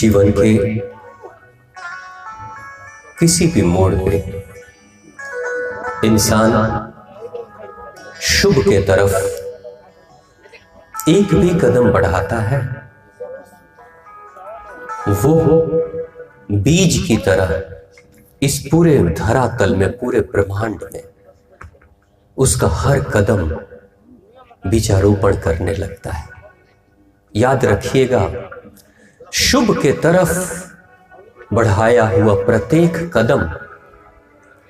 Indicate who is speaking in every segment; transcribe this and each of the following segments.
Speaker 1: जीवन के किसी भी मोड़ पे इंसान शुभ के तरफ एक भी कदम बढ़ाता है, वो बीज की तरह इस पूरे धरातल में, पूरे ब्रह्मांड में उसका हर कदम बीजारोपण करने लगता है। याद रखिएगा, शुभ के तरफ बढ़ाया हुआ प्रत्येक कदम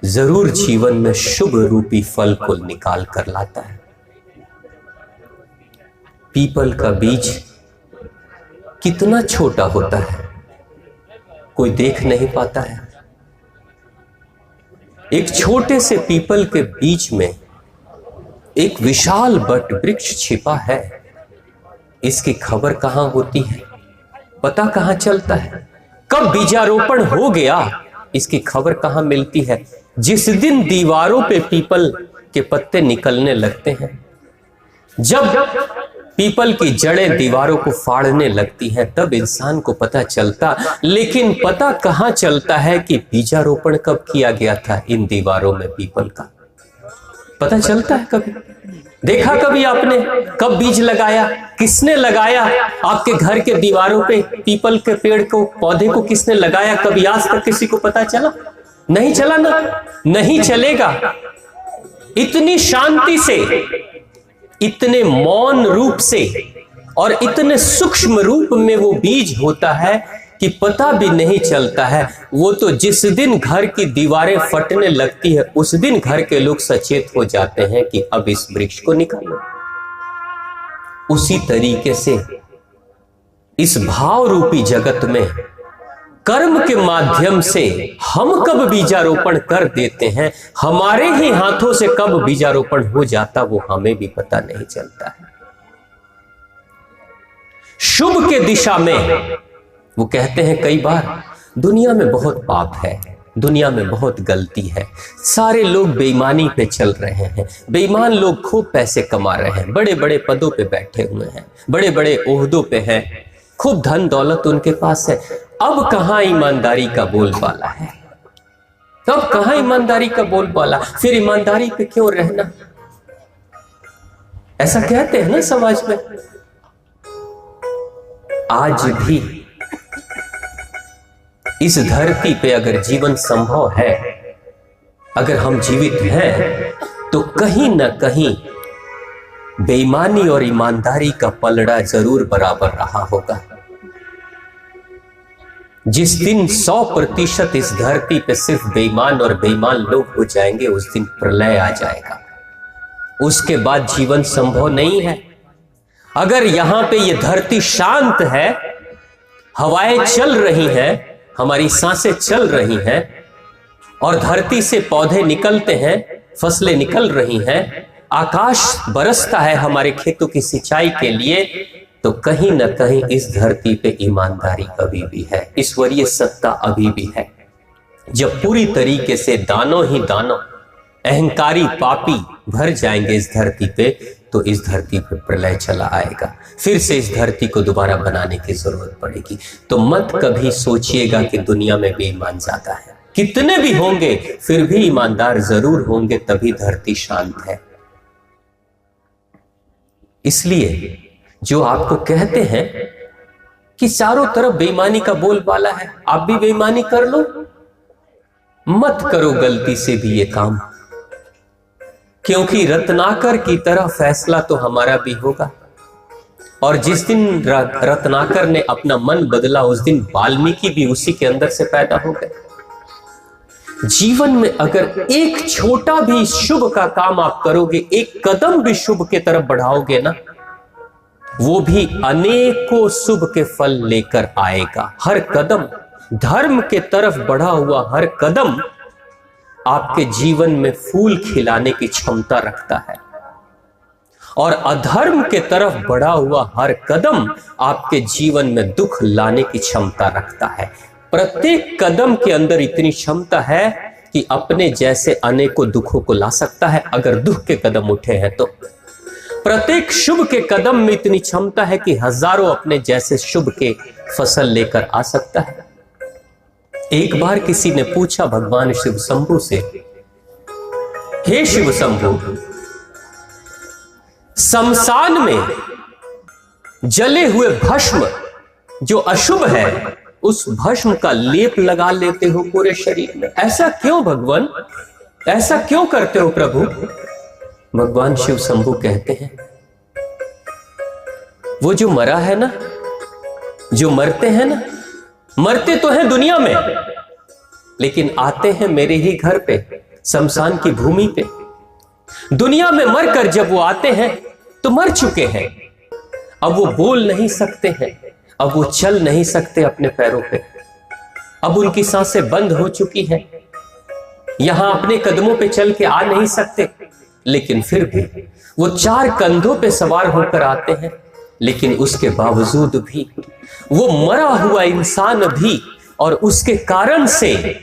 Speaker 1: जरूर जीवन में शुभ रूपी फल को निकाल कर लाता है। पीपल का बीज कितना छोटा होता है, कोई देख नहीं पाता है। एक छोटे से पीपल के बीज में एक विशाल वट वृक्ष छिपा है। इसकी खबर कहां होती है, पता कहां चलता है? कब बीजारोपण हो गया, इसकी खबर कहां मिलती है? जिस दिन दीवारों पे पीपल के पत्ते निकलने लगते हैं, जब पीपल की जड़ें दीवारों को फाड़ने लगती हैं, तब इंसान को पता चलता। लेकिन पता कहां चलता है कि बीजारोपण कब किया गया था इन दीवारों में पीपल का? पता चलता है कभी? देखा कभी आपने कब बीज लगाया, किसने लगाया? आपके घर के दीवारों पे पीपल के पेड़ को, पौधे को किसने लगाया? कभी आज तक किसी को पता चला? नहीं चला ना, नहीं चलेगा। इतनी शांति से, इतने मौन रूप से और इतने सूक्ष्म रूप में वो बीज होता है कि पता भी नहीं चलता है। वो तो जिस दिन घर की दीवारें फटने लगती है, उस दिन घर के लोग सचेत हो जाते हैं कि अब इस वृक्ष को निकालो। उसी तरीके से इस भाव रूपी जगत में कर्म के माध्यम से हम कब बीजारोपण कर देते हैं, हमारे ही हाथों से कब बीजारोपण हो जाता, वो हमें भी पता नहीं चलता है। शुभ के दिशा में वो कहते हैं कई बार, दुनिया में बहुत पाप है, दुनिया में बहुत गलती है, सारे लोग बेईमानी पे चल रहे हैं, बेईमान लोग खूब पैसे कमा रहे हैं, बड़े बड़े पदों पे बैठे हुए हैं, बड़े बड़े ओहदों पे हैं, खूब धन दौलत उनके पास है। अब कहां ईमानदारी का बोलबाला है? अब कहां ईमानदारी का बोलबाला? फिर ईमानदारी पे क्यों रहना? ऐसा कहते हैं ना समाज में। आज भी इस धरती पे अगर जीवन संभव है, अगर हम जीवित हैं, तो कहीं ना कहीं बेईमानी और ईमानदारी का पलड़ा जरूर बराबर रहा होगा। जिस दिन 100% इस धरती पे सिर्फ बेईमान और बेईमान लोग हो जाएंगे, उस दिन प्रलय आ जाएगा। उसके बाद जीवन संभव नहीं है। अगर यहां पे ये धरती शांत है, हवाएं चल रही हैं, हमारी सांसें चल रही हैं और धरती से पौधे निकलते हैं, फसलें निकल रही हैं, आकाश बरसता है हमारे खेतों की सिंचाई के लिए, तो कहीं ना कहीं इस धरती पे ईमानदारी अभी भी है, ईश्वरीय सत्ता अभी भी है। जब पूरी तरीके से दानों ही दानों अहंकारी पापी भर जाएंगे इस धरती पे, तो इस धरती पे प्रलय चला आएगा। फिर से इस धरती को दोबारा बनाने की जरूरत पड़ेगी। तो मत कभी सोचिएगा कि दुनिया में बेईमान ज्यादा है। कितने भी होंगे फिर भी ईमानदार जरूर होंगे, तभी धरती शांत है। इसलिए जो आपको कहते हैं कि चारों तरफ बेईमानी का बोलबाला है, आप भी बेईमानी कर लो, मत करो गलती से भी ये काम, क्योंकि रत्नाकर की तरह फैसला तो हमारा भी होगा। और जिस दिन रत्नाकर ने अपना मन बदला, उस दिन वाल्मीकि भी उसी के अंदर से पैदा हो गए। जीवन में अगर एक छोटा भी शुभ का काम आप करोगे, एक कदम भी शुभ के तरफ बढ़ाओगे ना, वो भी अनेकों शुभ के फल लेकर आएगा। हर कदम धर्म के तरफ बढ़ा हुआ हर कदम आपके जीवन में फूल खिलाने की क्षमता रखता है, और अधर्म के तरफ बढ़ा हुआ हर कदम आपके जीवन में दुख लाने की क्षमता रखता है। प्रत्येक कदम के अंदर इतनी क्षमता है कि अपने जैसे अनेकों दुखों को ला सकता है, अगर दुख के कदम उठे हैं तो। प्रत्येक शुभ के कदम में इतनी क्षमता है कि हजारों अपने जैसे शुभ के फसल लेकर आ सकता है। एक बार किसी ने पूछा भगवान शिव शंभु से, हे शिव शंभु, शमशान में जले हुए भस्म जो अशुभ है, उस भस्म का लेप लगा लेते हो पूरे शरीर में, ऐसा क्यों भगवान, ऐसा क्यों करते हो प्रभु? भगवान शिव शंभु कहते हैं, वो जो मरा है ना, जो मरते हैं ना, मरते तो हैं दुनिया में, लेकिन आते हैं मेरे ही घर पे, शमशान की भूमि पे। दुनिया में मरकर जब वो आते हैं तो मर चुके हैं, अब वो बोल नहीं सकते हैं, अब वो चल नहीं सकते अपने पैरों पे, अब उनकी सांसें बंद हो चुकी हैं, यहां अपने कदमों पे चल के आ नहीं सकते, लेकिन फिर भी वो 4 कंधों पे सवार होकर आते हैं। लेकिन उसके बावजूद भी वो मरा हुआ इंसान भी, और उसके कारण से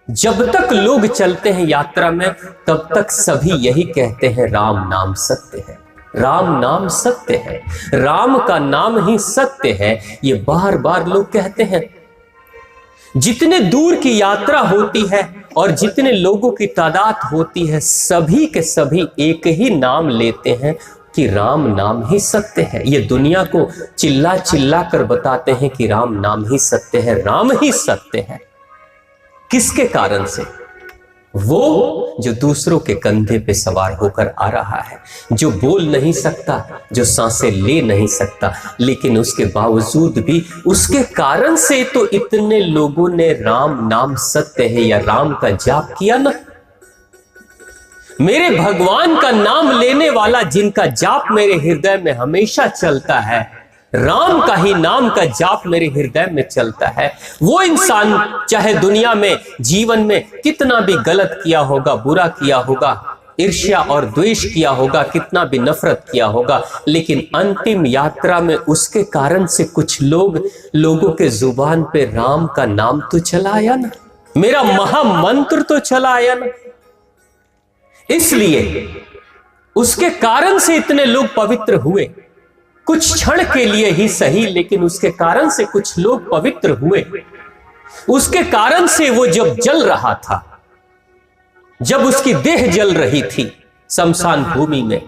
Speaker 1: जब तक लोग चलते हैं यात्रा में, तब तक सभी यही कहते हैं, राम नाम सत्य है, राम नाम सत्य है, राम का नाम ही सत्य है। ये बार बार लोग कहते हैं। जितने दूर की यात्रा होती है और जितने लोगों की तादाद होती है, सभी के सभी एक ही नाम लेते हैं कि राम नाम ही सत्य है। ये दुनिया को चिल्ला चिल्ला कर बताते हैं कि राम नाम ही सत्य है, राम ही सत्य है। किसके कारण से? वो जो दूसरों के कंधे पे सवार होकर आ रहा है, जो बोल नहीं सकता, जो सांसें ले नहीं सकता, लेकिन उसके बावजूद भी उसके कारण से तो इतने लोगों ने राम नाम सत्य है या राम का जाप किया ना। मेरे भगवान का नाम लेने वाला, जिनका जाप मेरे हृदय में हमेशा चलता है, राम का ही नाम का जाप मेरे हृदय में चलता है, वो इंसान चाहे दुनिया में जीवन में कितना भी गलत किया होगा, बुरा किया होगा, ईर्ष्या और द्वेष किया होगा, कितना भी नफरत किया होगा, लेकिन अंतिम यात्रा में उसके कारण से कुछ लोगों के जुबान पे राम का नाम तो चला आया ना, मेरा महामंत्र तो चला आया ना। इसलिए उसके कारण से इतने लोग पवित्र हुए, कुछ क्षण के लिए ही सही, लेकिन उसके कारण से कुछ लोग पवित्र हुए। उसके कारण से वो जब जल रहा था, जब उसकी देह जल रही थी शमशान भूमि में,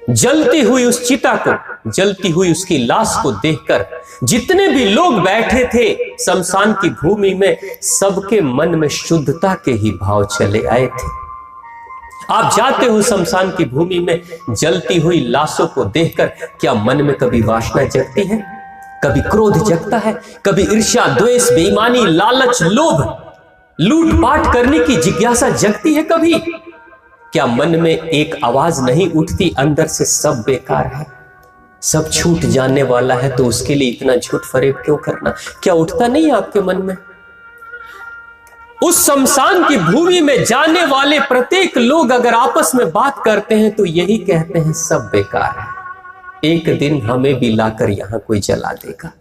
Speaker 1: जलती हुई उस चिता को, जलती हुई उसकी लाश को देखकर जितने भी लोग बैठे थे शमशान की भूमि में, सबके मन में शुद्धता के ही भाव चले आए थे। आप जाते हो शमशान की भूमि में, जलती हुई लाशों को देखकर क्या मन में कभी वासना जगती है? कभी क्रोध जगता है? कभी ईर्ष्या, द्वेष, बेईमानी, लालच, लोभ, लूटपाट करने की जिज्ञासा जगती है कभी? क्या मन में एक आवाज नहीं उठती अंदर से, सब बेकार है, सब छूट जाने वाला है, तो उसके लिए इतना झूठ फरेब क्यों करना? क्या उठता नहीं आपके मन में? उस शमशान की भूमि में जाने वाले प्रत्येक लोग अगर आपस में बात करते हैं तो यही कहते हैं, सब बेकार है, एक दिन हमें भी लाकर यहां कोई जला देगा।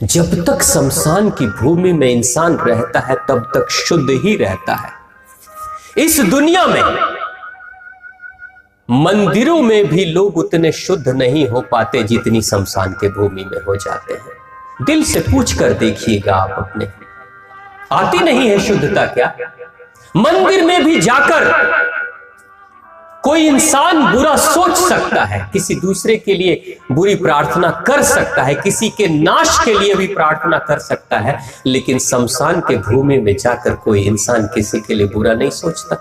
Speaker 1: जब तक शमशान की भूमि में इंसान रहता है तब तक शुद्ध ही रहता है। इस दुनिया में मंदिरों में भी लोग उतने शुद्ध नहीं हो पाते जितनी शमशान के भूमि में हो जाते हैं। दिल से पूछ कर देखिएगा आप अपने, आती नहीं है शुद्धता क्या? मंदिर में भी जाकर कोई इंसान बुरा सोच सकता है, किसी दूसरे के लिए बुरी प्रार्थना कर सकता है, किसी के नाश के लिए भी प्रार्थना कर सकता है, लेकिन शमशान के भूमि में जाकर कोई इंसान किसी के लिए बुरा नहीं सोचता।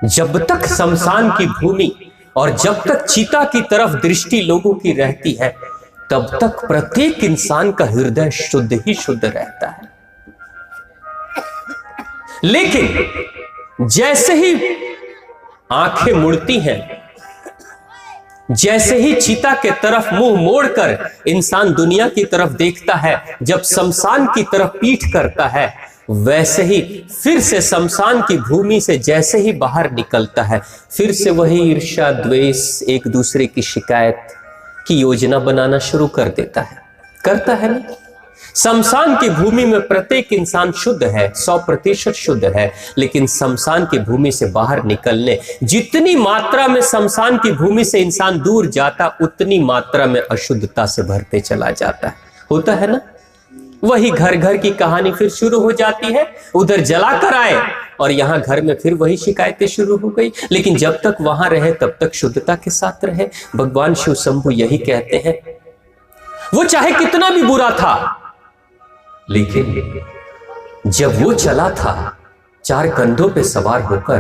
Speaker 1: जब तक शमशान की भूमि और जब तक चिता की तरफ दृष्टि लोगों की रहती है, तब तक प्रत्येक इंसान का हृदय शुद्ध ही शुद्ध रहता है। लेकिन जैसे ही आंखें मुड़ती हैं, जैसे ही चिता के तरफ मुंह मोड़कर इंसान दुनिया की तरफ देखता है, जब शमशान की तरफ पीठ करता है, वैसे ही फिर से शमशान की भूमि से जैसे ही बाहर निकलता है, फिर से वही ईर्ष्या, द्वेष, एक दूसरे की शिकायत की योजना बनाना शुरू कर देता है। करता है ना? शमशान की भूमि में प्रत्येक इंसान शुद्ध है, 100% शुद्ध है, लेकिन शमशान की भूमि से बाहर निकलने, जितनी मात्रा में शमशान की भूमि से इंसान दूर जाता, उतनी मात्रा में अशुद्धता से भरते चला जाता है। होता है ना? वही घर घर की कहानी फिर शुरू हो जाती है। उधर जला कर आए और यहां घर में फिर वही शिकायतें शुरू हो गई। लेकिन जब तक वहां रहे तब तक शुद्धता के साथ रहे। भगवान शिव शंभु यही कहते हैं, वो चाहे कितना भी बुरा था, लेकिन जब वो चला था 4 कंधों पे सवार होकर,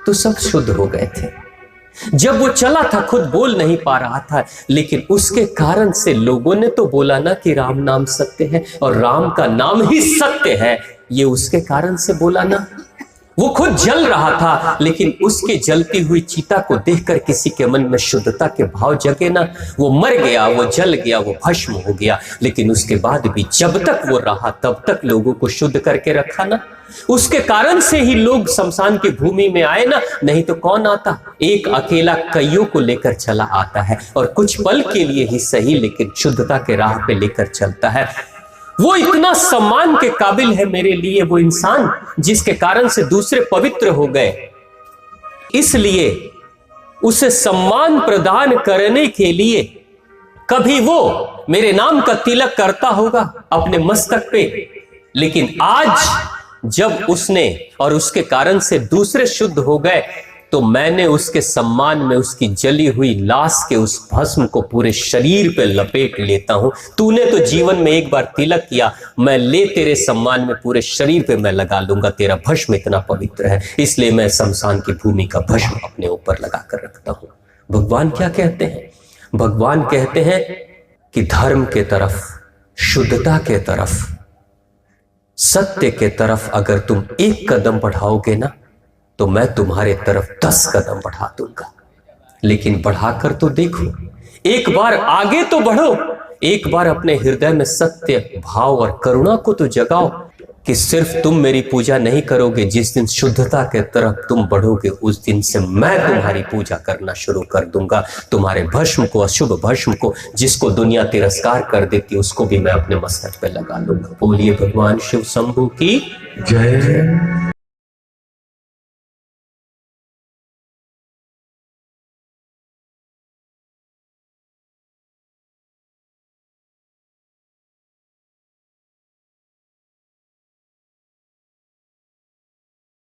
Speaker 1: तो सब शुद्ध हो गए थे। जब वो चला था खुद बोल नहीं पा रहा था, लेकिन उसके कारण से लोगों ने तो बोला ना कि राम नाम सत्य है और राम का नाम ही सत्य है, ये उसके कारण से बोला ना। वो खुद जल रहा था, लेकिन उसके जलती हुई चिता को देखकर किसी के मन में शुद्धता के भाव जगे ना। वो मर गया, वो जल गया, वो भस्म हो गया, लेकिन उसके बाद भी जब तक वो रहा तब तक लोगों को शुद्ध करके रखा ना। उसके कारण से ही लोग शमशान की भूमि में आए ना, नहीं तो कौन आता? एक अकेला कईयों को लेकर चला आता है और कुछ पल के लिए ही सही, लेकिन शुद्धता के राह पे लेकर चलता है। वो इतना सम्मान के काबिल है मेरे लिए वो इंसान, जिसके कारण से दूसरे पवित्र हो गए। इसलिए उसे सम्मान प्रदान करने के लिए कभी वो मेरे नाम का तिलक करता होगा अपने मस्तक पे, लेकिन आज जब उसने और उसके कारण से दूसरे शुद्ध हो गए, तो मैंने उसके सम्मान में उसकी जली हुई लाश के उस भस्म को पूरे शरीर पे लपेट लेता हूं। तूने तो जीवन में एक बार तिलक किया, मैं ले तेरे सम्मान में पूरे शरीर पे मैं लगा लूंगा। तेरा भस्म इतना पवित्र है, इसलिए मैं शमशान की भूमि का भस्म अपने ऊपर लगा कर रखता हूं। भगवान क्या कहते हैं? भगवान कहते हैं कि धर्म के तरफ, शुद्धता के तरफ, सत्य के तरफ अगर तुम एक कदम बढ़ाओगे ना, तो मैं तुम्हारे तरफ 10 कदम बढ़ा दूंगा। लेकिन बढ़ाकर तो देखो, एक बार आगे तो बढ़ो, एक बार अपने हृदय में सत्य भाव और करुणा को तो जगाओ कि सिर्फ तुम मेरी पूजा नहीं करोगे, जिस दिन शुद्धता के तरफ तुम बढ़ोगे उस दिन से मैं तुम्हारी पूजा करना शुरू कर दूंगा। तुम्हारे भस्म को, अशुभ भस्म को, जिसको दुनिया तिरस्कार कर देती, उसको भी मैं अपने मस्तक पे लगा लूंगा। बोलिए भगवान शिव शंभु की जय।